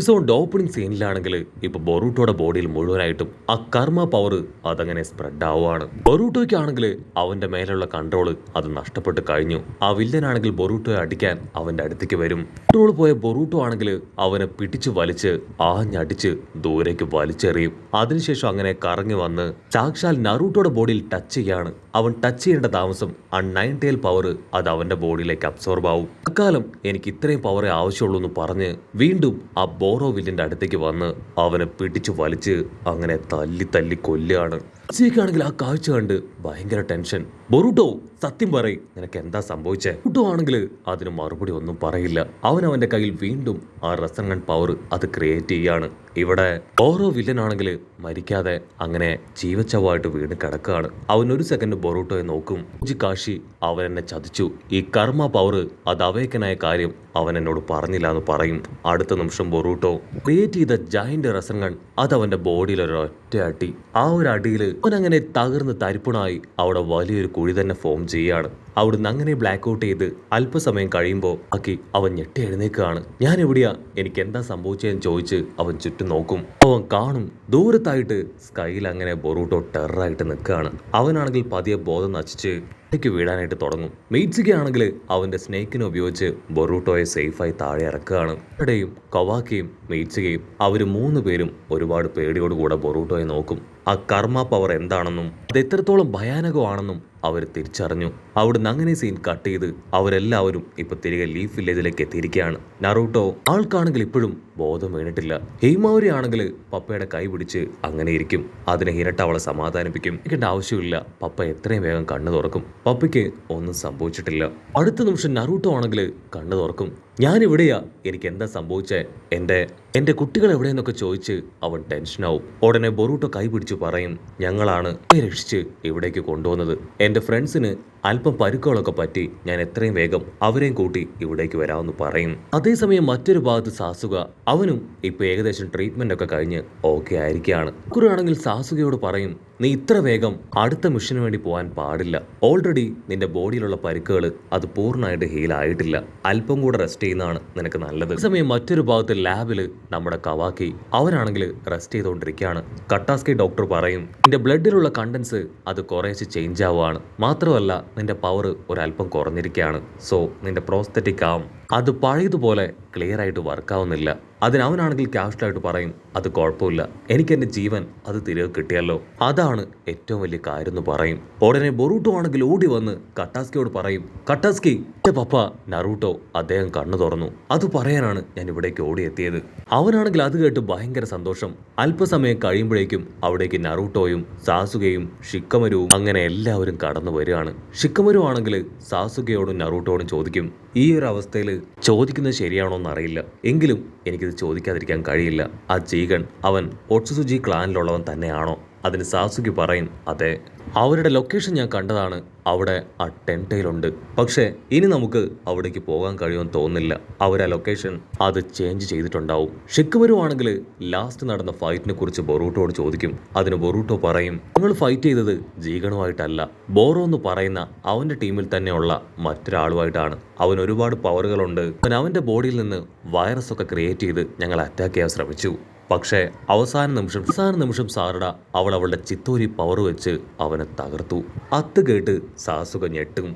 Episode opening സീനിലാണെങ്കിൽ ഇപ്പൊ ബൊറൂട്ടോയുടെ ബോഡിയിൽ മുഴുവനായിട്ടും ആ കർമ്മ പവർ അതങ്ങനെ സ്പ്രെഡ് ആവുകയാണ്. ബൊറൂട്ടോയ്ക്കാണെങ്കിൽ അവന്റെ മേലുള്ള കൺട്രോള് അത് നഷ്ടപ്പെട്ട് കഴിഞ്ഞു. ആ വില്ലനാണെങ്കിൽ ബൊറൂട്ടോയെ അടിക്കാൻ അവന്റെ അടുത്തേക്ക് വരും. കൺട്രോൾ പോയ ബൊറൂട്ടോ ആണെങ്കിൽ അവനെ പിടിച്ചു വലിച്ച് ആഞ്ഞടിച്ച് ദൂരേക്ക് വലിച്ചെറിയും. അതിനുശേഷം അങ്ങനെ കറങ്ങി വന്ന് സാക്ഷാൽ നറൂട്ടോയുടെ ബോഡിയിൽ ടച്ച് ചെയ്യാണ്. അവൻ ടച്ച് ചെയ്യേണ്ട താമസം ആ നയൻ ടെയിൽ പവർ അത് അവന്റെ ബോഡിയിലേക്ക് അബ്സോർബ് ആവും. അക്കാലം എനിക്ക് ഇത്രയും പവറേ ആവശ്യമുള്ളൂ എന്ന് പറഞ്ഞ് വീണ്ടും ആ ബോറോ വില്ലിന്റെ അടുത്തേക്ക് വന്ന് അവനെ പിടിച്ചു വലിച്ച് അങ്ങനെ തല്ലി തല്ലി കൊല്ലുകയാണ്. ാണെങ്കിൽ ആ കാഴ്ച കണ്ട് ഭയങ്കര ടെൻഷൻ. ബൊറൂട്ടോ സത്യം പറയും, നിനക്ക് എന്താ സംഭവിച്ചേ? ബൊറൂട്ടോ ആണെങ്കിൽ അതിന് മറുപടി ഒന്നും പറയില്ല. അവൻ അവന്റെ കയ്യിൽ വീണ്ടും ആ റസൻഗൺ പവർ അത് ക്രിയേറ്റ് ചെയ്യാണ്. ഇവിടെ ഓരോ വില്ലനാണെങ്കിൽ മരിക്കാതെ അങ്ങനെ ജീവച്ചവായിട്ട് വീണ് കിടക്കുകയാണ്. അവൻ ഒരു സെക്കൻഡ് ബൊറൂട്ടോയെ നോക്കും. കാശി അവൻ എന്നെ ചതിച്ചു, ഈ കർമ്മ പവർ അത് അവേക്കനായ കാര്യം അവൻ എന്നോട് പറഞ്ഞില്ല എന്ന് പറയും. അടുത്ത നിമിഷം ബൊറൂട്ടോ ക്രിയേറ്റ് ചെയ്ത ജയന്റ് റസൻഗൺ അത് അവന്റെ ബോഡിയിൽ ഒരു ഒറ്റ അടി. ആ ഒരു അടിയിൽ അവൻ അങ്ങനെ തകർന്ന് തരിപ്പണായി അവിടെ വലിയൊരു കുഴി തന്നെ ഫോം ചെയ്യാണ്. അവിടുന്ന് അങ്ങനെ ബ്ലാക്ക് ഔട്ട് ചെയ്ത് അല്പസമയം കഴിയുമ്പോൾ ആക്കി അവൻ ഞെട്ടി എഴുന്നേക്കുകയാണ്. ഞാൻ എവിടെയാ, എനിക്ക് എന്താ സംഭവിച്ചതെന്ന് ചോദിച്ച് അവൻ ചുറ്റും നോക്കും. അവൻ കാണും ദൂരത്തായിട്ട് സ്കൈയിൽ അങ്ങനെ ബൊറൂട്ടോ ടെററായിട്ട് നിൽക്കുകയാണ്. അവനാണെങ്കിൽ പതിയെ ബോധം നശിച്ച് വീഴാനായിട്ട് തുടങ്ങും. മീറ്റ്സുകി ആണെങ്കിൽ അവന്റെ സ്നേക്കിനെ ഉപയോഗിച്ച് ബൊറൂട്ടോയെ സേഫായി താഴെ ഇറക്കുകയാണ്. ഇവിടെയും കവാക്കിയും മീറ്റ്സുകയും അവര് 3 പേരും ഒരുപാട് പേടിയോടുകൂടെ ബൊറൂട്ടോയെ നോക്കും. ആ കർമ്മ പവർ എന്താണെന്നും അത് എത്രത്തോളം ഭയാനകമാണെന്നും അവർ തിരിച്ചറിഞ്ഞു. അവിടുന്ന് അങ്ങനെ സീൻ കട്ട് ചെയ്ത് അവരെല്ലാവരും ഇപ്പൊ തിരികെ ലീഫ് വില്ലേജിലേക്ക് എത്തിയിരിക്കുകയാണ്. നറൂട്ടോ ആൾക്കാണെങ്കിൽ ഇപ്പോഴും ബോധം വീണിട്ടില്ല. ഹെയ്മാവരി ആണെങ്കിൽ പപ്പയുടെ കൈ പിടിച്ച് അങ്ങനെ ഇരിക്കും. അതിനെ ഹിരട്ട അവളെ സമാധാനിപ്പിക്കും. എനിക്കേണ്ട ആവശ്യമില്ല, പപ്പ എത്രയും വേഗം കണ്ണു തുറക്കും, പപ്പയ്ക്ക് ഒന്നും സംഭവിച്ചിട്ടില്ല. അടുത്ത നിമിഷം നറൂട്ടോ ആണെങ്കിൽ കണ്ണു തുറക്കും. ഞാൻ ഇവിടെയാ, എനിക്ക് എന്താ സംഭവിച്ചേ, എന്റെ കുട്ടികൾ എവിടെയെന്നൊക്കെ ചോദിച്ച് അവൻ ടെൻഷനാവും. ഉടനെ ബൊറൂട്ടോ കൈ പിടിച്ചു പറയും, ഞങ്ങളാണ് രക്ഷിച്ച് ഇവിടേക്ക് കൊണ്ടുവന്നത്. എന്റെ ഫ്രണ്ട്സിന് അല്പം പരുക്കുകളൊക്കെ പറ്റി, ഞാൻ എത്രയും വേഗം അവരെയും കൂട്ടി ഇവിടേക്ക് വരാമെന്ന് പറയും. അതേസമയം മറ്റൊരു ഭാഗത്ത് സാസുക അവനും ഇപ്പൊ ഏകദേശം ട്രീറ്റ്മെന്റ് ഒക്കെ കഴിഞ്ഞ് ഓക്കെ ആയിരിക്കുകയാണ്. കുറാണെങ്കിൽ സാസുകയോട് പറയും, നീ ഇത്ര വേഗം അടുത്ത മിഷന് വേണ്ടി പോകാൻ പാടില്ല. ഓൾറെഡി നിന്റെ ബോഡിയിലുള്ള പരുക്കുകൾ അത് പൂർണ്ണമായിട്ട് ഹീൽ ആയിട്ടില്ല. അല്പം കൂടെ റെസ്റ്റ് ചെയ്യുന്നതാണ് നിനക്ക് നല്ലത്. അതേസമയം മറ്റൊരു ഭാഗത്ത് ലാബില് നമ്മുടെ കവാക്കി അവനാണെങ്കിൽ റെസ്റ്റ് ചെയ്തുകൊണ്ടിരിക്കുകയാണ്. കട്ടാസ്കി ഡോക്ടർ പറയും, നിന്റെ ബ്ലഡിലുള്ള കണ്ടൻസ് അത് കുറേശ്ശെ ചേഞ്ച് ആവുകയാണ്. മാത്രമല്ല നിന്റെ പവർ ഒരല്പം കുറഞ്ഞിരിക്കുകയാണ്. സോ നിന്റെ പ്രോസ്തെറ്റിക് ആം അത് പഴയതുപോലെ ക്ലിയർ ആയിട്ട് വർക്കാവുന്നില്ല. അതിനവനാണെങ്കിൽ ക്യാഷ്വലായിട്ട് പറയും, അത് കുഴപ്പമില്ല, എനിക്ക് എൻ്റെ ജീവൻ അത് തിരികെ കിട്ടിയല്ലോ, അതാണ് ഏറ്റവും വലിയ കാര്യം എന്ന് പറയും. ഉടനെ ബൊറൂട്ടോ ആണെങ്കിൽ ഓടി വന്ന് കട്ടാസ്കിയോട് പറയും, കട്ടാസ്കി എന്റെ പപ്പ നറൂട്ടോ അദ്ദേഹം കണ്ണു തുറന്നു, അത് പറയാനാണ് ഞാൻ ഇവിടേക്ക് ഓടിയെത്തിയത്. അവനാണെങ്കിൽ അത് കേട്ട് ഭയങ്കര സന്തോഷം. അല്പസമയം കഴിയുമ്പോഴേക്കും അവിടേക്ക് നറൂട്ടോയും സാസുകയും ഷിക്കമരുവും അങ്ങനെ എല്ലാവരും കടന്നു വരികയാണ്. ഷിക്കമരു ആണെങ്കിൽ സാസുകയോടും നറൂട്ടോടും ചോദിക്കും, ഈ ഒരു അവസ്ഥയിൽ ചോദിക്കുന്നത് ശരിയാണോ എന്നറിയില്ല, എങ്കിലും എനിക്കിത് ചോദിക്കാതിരിക്കാൻ കഴിയില്ല. ആ ജീഗൺ അവൻ ഒട്സുസുജി ക്ലാനിലുള്ളവൻ തന്നെയാണോ? അതിന് സാസുകി പറയും, അതെ, അവരുടെ ലൊക്കേഷൻ ഞാൻ കണ്ടതാണ്, അവിടെ ആ ടെൻറ്റയിലുണ്ട്. പക്ഷേ ഇനി നമുക്ക് അവിടേക്ക് പോകാൻ കഴിയുമെന്ന് തോന്നുന്നില്ല. അവരാ ലൊക്കേഷൻ അത് ചേഞ്ച് ചെയ്തിട്ടുണ്ടാവും. ഷിക്കുമരു ആണെങ്കിൽ ലാസ്റ്റ് നടന്ന ഫൈറ്റിനെ കുറിച്ച് ബൊറൂട്ടോട് ചോദിക്കും. അതിന് ബൊറൂട്ടോ പറയും, ഞങ്ങൾ ഫൈറ്റ് ചെയ്തത് ജീഗണുമായിട്ടല്ല, ബോറോ എന്ന് പറയുന്ന അവന്റെ ടീമിൽ തന്നെയുള്ള മറ്റൊരാളുമായിട്ടാണ്. അവൻ ഒരുപാട് പവറുകളുണ്ട്. അവന്റെ ബോഡിയിൽ നിന്ന് വൈറസ് ഒക്കെ ക്രിയേറ്റ് ചെയ്ത് ഞങ്ങൾ അറ്റാക്ക് ചെയ്യാൻ ശ്രമിച്ചു. പക്ഷേ അവസാന നിമിഷം സാരഡ അവളുടെ ചിത്തോരി പവർ വെച്ച് അവനെ തകർത്തു. അത് കേട്ട് സാസുക ഞെട്ടും.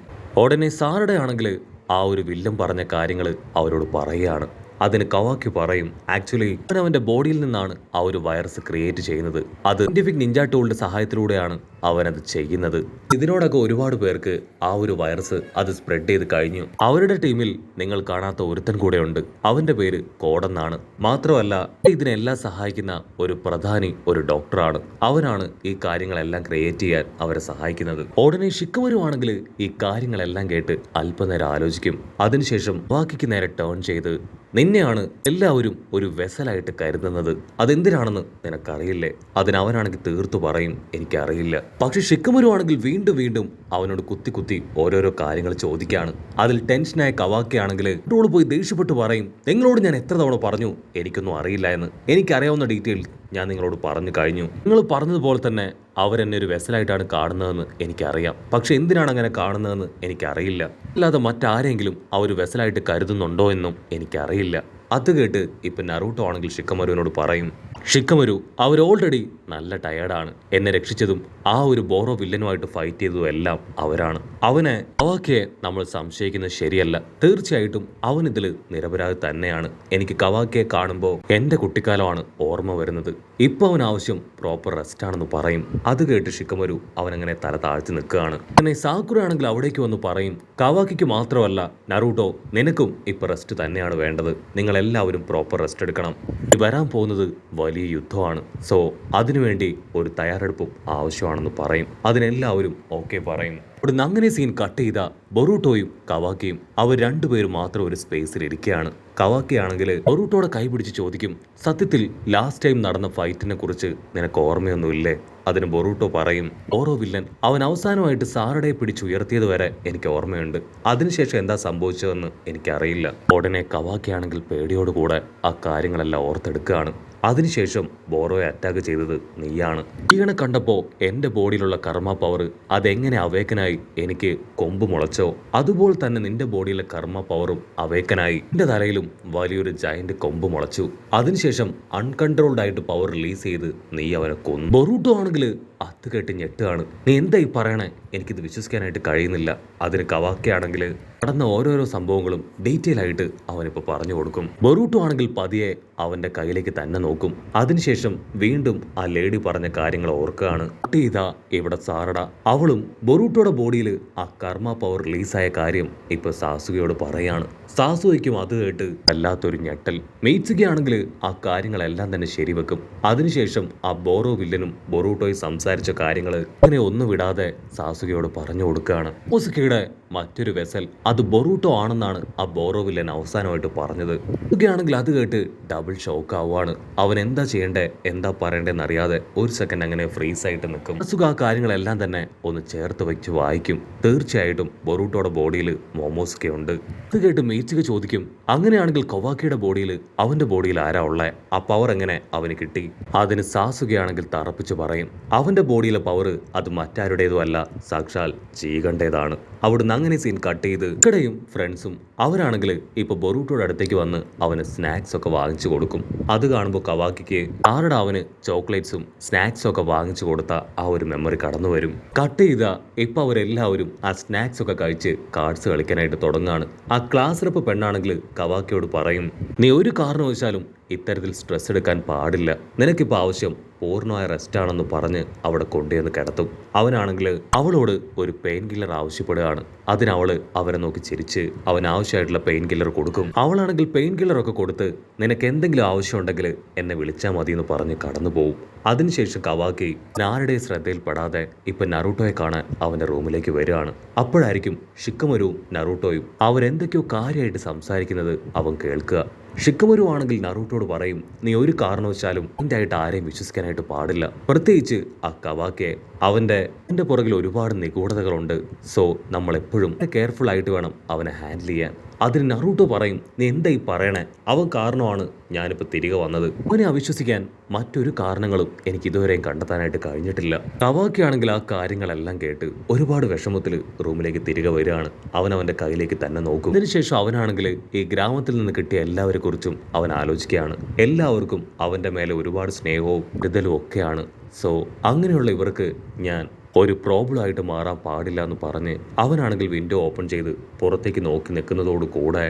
ഉടനെ സാരഡയാണെങ്കിൽ ആ ഒരു വില്ലൻ പറഞ്ഞ കാര്യങ്ങൾ അവരോട് പറയുകയാണ്. അതിന് കവാക്കി പറയും, ആക്ച്വലി അവന്റെ ബോഡിയിൽ നിന്നാണ് ആ ഒരു വൈറസ് ക്രിയേറ്റ് ചെയ്യുന്നത്. അത് സയന്റിഫിക് നിഞ്ച ടൂളിന്റെ സഹായത്തിലൂടെയാണ് അവനത് ചെയ്യുന്നത്. ഇതിനോടൊക്കെ ഒരുപാട് പേർക്ക് ആ ഒരു വൈറസ് അത് സ്പ്രെഡ് ചെയ്ത് കഴിഞ്ഞു. അവരുടെ ടീമിൽ നിങ്ങൾ കാണാത്ത ഒരുത്തൻ കൂടെ ഉണ്ട്. അവന്റെ പേര് കോടെന്നാണ്. മാത്രമല്ല ഇതിനെല്ലാം സഹായിക്കുന്ന ഒരു പ്രധാനി ഒരു ഡോക്ടറാണ്. അവനാണ് ഈ കാര്യങ്ങളെല്ലാം ക്രിയേറ്റ് ചെയ്യാൻ അവരെ സഹായിക്കുന്നത്. ഉടനെ ഷിക്കുമരുവാണെങ്കിൽ ഈ കാര്യങ്ങളെല്ലാം കേട്ട് അല്പനേരം ആലോചിക്കും. അതിനുശേഷം വാക്കിക്ക് നേരെ ടേൺ ചെയ്ത്, നിന്നെയാണ് എല്ലാവരും ഒരു വെസലായിട്ട് കരുതുന്നത്, അതെന്തിനാണെന്ന് നിനക്കറിയില്ലേ? അതിനവനാണെങ്കിൽ തീർത്തു പറയും, എനിക്കറിയില്ല. പക്ഷെ ഷിക്കുമരു ആണെങ്കിൽ വീണ്ടും അവനോട് കുത്തി ഓരോരോ കാര്യങ്ങൾ ചോദിക്കുകയാണ്. അതിൽ ടെൻഷനായ കവാക്കി ആണെങ്കിൽ ഇവരോട് പോയി ദേഷ്യപ്പെട്ട് പറയും, നിങ്ങളോട് ഞാൻ എത്ര തവണ പറഞ്ഞു എനിക്കൊന്നും അറിയില്ല എന്ന്. എനിക്കറിയാവുന്ന ഡീറ്റെയിൽ ഞാൻ നിങ്ങളോട് പറഞ്ഞു കഴിഞ്ഞു. നിങ്ങൾ പറഞ്ഞതുപോലെ തന്നെ അവരെന്നെ ഒരു വെസലായിട്ടാണ് കാണുന്നതെന്ന് എനിക്കറിയാം. പക്ഷെ എന്തിനാണ് അങ്ങനെ കാണുന്നതെന്ന് എനിക്കറിയില്ല. അല്ലാതെ മറ്റാരെങ്കിലും അവർ വെസലായിട്ട് കരുതുന്നുണ്ടോ എന്നും എനിക്കറിയില്ല. അത് കേട്ട് ഇപ്പൊ നറൂട്ടോ ആണെങ്കിൽ ഷിക്കമരുവിനോട് പറയും, ഷിക്കമരു അവർ ഓൾറെഡി നല്ല ടയേർഡാണ്. എന്നെ രക്ഷിച്ചതും ആ ഒരു ബോറോ വില്ലനുമായിട്ട് ഫൈറ്റ് ചെയ്തതും എല്ലാം അവരാണ്. അവനെ കവാക്കിയെ നമ്മൾ സംശയിക്കുന്നത് ശരിയല്ല. തീർച്ചയായിട്ടും അവൻ ഇതിൽ നിരപരാധി തന്നെയാണ്. എനിക്ക് കവാക്കിയെ കാണുമ്പോൾ എന്റെ കുട്ടിക്കാലമാണ് ഓർമ്മ വരുന്നത്. ഇപ്പൊ അവൻ ആവശ്യം പ്രോപ്പർ റെസ്റ്റ് ആണെന്ന് പറയും. അത് കേട്ട് ഷിക്കമരു അവനങ്ങനെ തല താഴ്ത്തി നിൽക്കുകയാണ്. പിന്നെ സാക്കുറ ആണെങ്കിൽ അവിടേക്ക് വന്ന് പറയും, കവാക്കിക്ക് മാത്രമല്ല നറൂട്ടോ നിനക്കും ഇപ്പൊ റെസ്റ്റ് തന്നെയാണ് വേണ്ടത്. നിങ്ങൾ എല്ലാവരും പ്രോപ്പർ റെസ്റ്റ് എടുക്കണം. വരാൻ പോകുന്നത് വലിയ യുദ്ധമാണ്. സോ അതിനുവേണ്ടി ഒരു തയ്യാറെടുപ്പും ആവശ്യമാണെന്ന് പറയും. അതിനെല്ലാവരും ഓക്കെ പറയും. ഇവിടുന്ന് അങ്ങനെ സീൻ കട്ട് ചെയ്ത ബൊറൂട്ടോയും കവാക്കിയും അവർ രണ്ടുപേരും മാത്രം ഒരു സ്പേസിൽ ഇരിക്കുകയാണ്. കവാക്കി ആണെങ്കിൽ ബൊറൂട്ടോയുടെ കൈ പിടിച്ച് ചോദിക്കും, സത്യത്തിൽ ലാസ്റ്റ് ടൈം നടന്ന ഫൈറ്റിനെ കുറിച്ച് നിനക്ക് ഓർമ്മയൊന്നുമില്ലേ? അതിന് ബൊറൂട്ടോ പറയും, ഓരോ വില്ലൻ അവൻ അവസാനമായിട്ട് സാറഡയെ പിടിച്ചുയർത്തിയത് വരെ എനിക്ക് ഓർമ്മയുണ്ട്. അതിനുശേഷം എന്താ സംഭവിച്ചതെന്ന് എനിക്കറിയില്ല. ഉടനെ കവാക്കി ആണെങ്കിൽ പേടിയോടുകൂടെ ആ കാര്യങ്ങളെല്ലാം ഓർത്തെടുക്കുകയാണ്. അതിനുശേഷം ബോറോയെ അറ്റാക്ക് ചെയ്തത് നീയാണ്. ഈയനെ കണ്ടപ്പോൾ എൻ്റെ ബോഡിയിലുള്ള കർമ്മ പവർ അതെങ്ങനെ അവേക്കനായി എനിക്ക് കൊമ്പ് മുളച്ചോ അതുപോലെ തന്നെ നിന്റെ ബോഡിയിലെ കർമ്മ പവറും അവേക്കനായി നിന്റെ തലയിലും വലിയൊരു ജയന്റ് കൊമ്പ് മുളച്ചു. അതിനുശേഷം അൺകൺട്രോൾഡ് ആയിട്ട് പവർ റിലീസ് ചെയ്ത് നീ അവനെ കൊന്നു. ബൊറൂട്ടോ ആണെങ്കിൽ അത് കേട്ട് ഞെട്ടുകയാണ്. നീ എന്താ ഈ പറയണേ? എനിക്കിത് വിശ്വസിക്കാനായിട്ട് കഴിയുന്നില്ല. അതിന് കവാക്കി ആണെങ്കിൽ നടന്ന ഓരോരോ സംഭവങ്ങളും ഡീറ്റെയിൽ ആയിട്ട് അവനിപ്പോൾ പറഞ്ഞു കൊടുക്കും. ബൊറൂട്ടോ ആണെങ്കിൽ പതിയെ അവന്റെ കയ്യിലേക്ക് തന്നെ നോക്കും. അതിനുശേഷം വീണ്ടും ആ ലേഡി പറഞ്ഞ കാര്യങ്ങൾ ഓർക്കുകയാണ്. ഇതാ ഇവിടെ സാറഡ അവളും ബൊറൂട്ടോയുടെ ബോഡിയിൽ ആ കർമ്മ പവർ റിലീസായ കാര്യം ഇപ്പൊ സാസുകയോട് പറയാണ്. സാസുവയ്ക്കും അത് കേട്ട് വല്ലാത്തൊരു ഞെട്ടൽ. മെയ്റ്റ്സുക ആണെങ്കിൽ ആ കാര്യങ്ങളെല്ലാം തന്നെ ശരിവെക്കും. അതിനുശേഷം ആ ബോറോ വില്ലനും ബൊറൂട്ടോയും സംസാരിച്ച കാര്യങ്ങൾ അങ്ങനെ ഒന്നും വിടാതെ സാസുകയോട് പറഞ്ഞു കൊടുക്കുകയാണ്. സാസുകയുടെ മറ്റൊരു വെസൽ അത് ബൊറൂട്ടോ ആണെന്നാണ് ആ ബോറോ വില്ലൻ അവസാനമായിട്ട് പറഞ്ഞത്. സാസുകയാണെങ്കിൽ അത് കേട്ട് ഡബിൾ ഷോക്ക് ആവുകയാണ്. അവൻ എന്താ ചെയ്യണ്ടേ എന്താ പറയണ്ടേന്ന് അറിയാതെ ഒരു സെക്കൻഡ് അങ്ങനെ ഫ്രീസ് ആയിട്ട് നിൽക്കും. സാസുക ആ കാര്യങ്ങളെല്ലാം തന്നെ ഒന്ന് ചേർത്ത് വെച്ച് വായിക്കും. തീർച്ചയായിട്ടും ബൊറൂട്ടോയുടെ ബോഡിയിൽ മോമോസ്ക ഉണ്ട്. അത് കേട്ട് മെയ്റ്റ്സുക ചോദിക്കും, അങ്ങനെയാണെങ്കിൽ കവാക്കിയുടെ ബോഡിയിൽ അവന്റെ ബോഡിയിൽ ആരാ ഉള്ളേ? ആ പവർ എങ്ങനെ അവന് കിട്ടി? അതിന് സാസുകയാണെങ്കിൽ തറപ്പിച്ച് പറയും, അവന്റെ ബോഡിയിലെ പവർ അത് മറ്റാരുടേതും അല്ല, സാക്ഷാൽ ചീകണ്ടേതാണ്. അവിടുന്ന് അങ്ങനെ സീൻ കട്ട് ചെയ്ത് ഇക്കടയും ഫ്രണ്ട്സും അവരാണെങ്കിൽ ഇപ്പൊ ബൊറൂട്ടോയുടെ അടുത്തേക്ക് വന്ന് അവന് സ്നാക്സ് ഒക്കെ വാങ്ങിച്ചു കൊടുക്കും. അത് കാണുമ്പോൾ കവാക്കിക്ക് ആരുടെ അവന് ചോക്ലേറ്റ്സും സ്നാക്സും ഒക്കെ വാങ്ങിച്ചു കൊടുത്ത ആ ഒരു മെമ്മറി കടന്നു വരും. കട്ട് ചെയ്ത ഇപ്പൊ അവരെല്ലാവരും ആ സ്നാക്സ് ഒക്കെ കഴിച്ച് കാർഡ്സ് കളിക്കാനായിട്ട് തുടങ്ങാണ്. ആ ക്ലാസ് റെപ്പ് പെണ്ണാണെങ്കിൽ കവാക്കിയോട് പറയും, നീ ഒരു കാരണവശാലും ഇത്തരത്തിൽ സ്ട്രെസ് എടുക്കാൻ പാടില്ല. നിനക്കിപ്പോൾ ആവശ്യം പൂർണ്ണമായ റെസ്റ്റ് ആണെന്ന് പറഞ്ഞ് അവിടെ കൊണ്ടുവന്ന് കിടത്തും. അവനാണെങ്കിൽ അവളോട് ഒരു പെയിൻ കില്ലർ ആവശ്യപ്പെടുകയാണ്. അതിനവള് അവനെ നോക്കി ചിരിച്ച് അവൻ ആവശ്യമായിട്ടുള്ള പെയിൻ കില്ലർ കൊടുക്കും. അവളാണെങ്കിൽ പെയിൻ കില്ലർ ഒക്കെ കൊടുത്ത് നിനക്ക് എന്തെങ്കിലും ആവശ്യമുണ്ടെങ്കിൽ എന്നെ വിളിച്ചാൽ മതി എന്ന് പറഞ്ഞ് കടന്നു പോകും. അതിനുശേഷം കവാക്കി ആരുടെയും ശ്രദ്ധയിൽപ്പെടാതെ ഇപ്പൊ നറൂട്ടോയെ കാണാൻ അവന്റെ റൂമിലേക്ക് വരികയാണ്. അപ്പോഴായിരിക്കും ഷിക്കമരുവും നറൂട്ടോയും അവരെന്തൊക്കെയോ കാര്യമായിട്ട് സംസാരിക്കുന്നത് അവൻ കേൾക്കുക. ഷിക്കമരു ആണെങ്കിൽ നറൂട്ടോട് പറയും, നീ ഒരു കാരണവശാലും എൻ്റെ ആയിട്ട് ആരെയും വിശ്വസിക്കാനായിട്ട് പാടില്ല. പ്രത്യേകിച്ച് ആ കവാക്കിയെ. അവന്റെ പുറകിൽ ഒരുപാട് നിഗൂഢതകളുണ്ട്. സോ നമ്മൾ എപ്പോഴും കെയർഫുൾ ആയിട്ട് വേണം അവനെ ഹാൻഡിൽ ചെയ്യാൻ. അതിന് നറൂട്ടോ പറയും, നീ എന്താ ഈ പറയണേ? അവൻ കാരണമാണ് ഞാനിപ്പോൾ തിരികെ വന്നത്. അവനെ അവിശ്വസിക്കാൻ മറ്റൊരു കാരണങ്ങളും എനിക്ക് ഇതുവരെയും കണ്ടെത്താനായിട്ട് കഴിഞ്ഞിട്ടില്ല. കവാക്കി ആണെങ്കിൽ ആ കാര്യങ്ങളെല്ലാം കേട്ട് ഒരുപാട് വിഷമത്തിൽ റൂമിലേക്ക് തിരികെ വരികയാണ്. അവൻ അവന്റെ കയ്യിലേക്ക് തന്നെ നോക്കും. അതിനുശേഷം അവനാണെങ്കിൽ ഈ ഗ്രാമത്തിൽ നിന്ന് കിട്ടിയ എല്ലാവരെ കുറിച്ചും അവൻ ആലോചിക്കുകയാണ്. എല്ലാവർക്കും അവന്റെ മേലെ ഒരുപാട് സ്നേഹവും കരുതലും ഒക്കെയാണ്. സോ അങ്ങനെയുള്ള ഇവർക്ക് ഞാൻ ഒരു പ്രോബ്ലം ആയിട്ട് മാറാൻ പാടില്ല എന്ന് പറഞ്ഞ് അവനാണെങ്കിൽ വിൻഡോ ഓപ്പൺ ചെയ്ത് പുറത്തേക്ക് നോക്കി നിൽക്കുന്നതോടു കൂടെ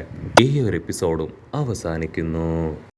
ഈ ഒരു എപ്പിസോഡും അവസാനിക്കുന്നു.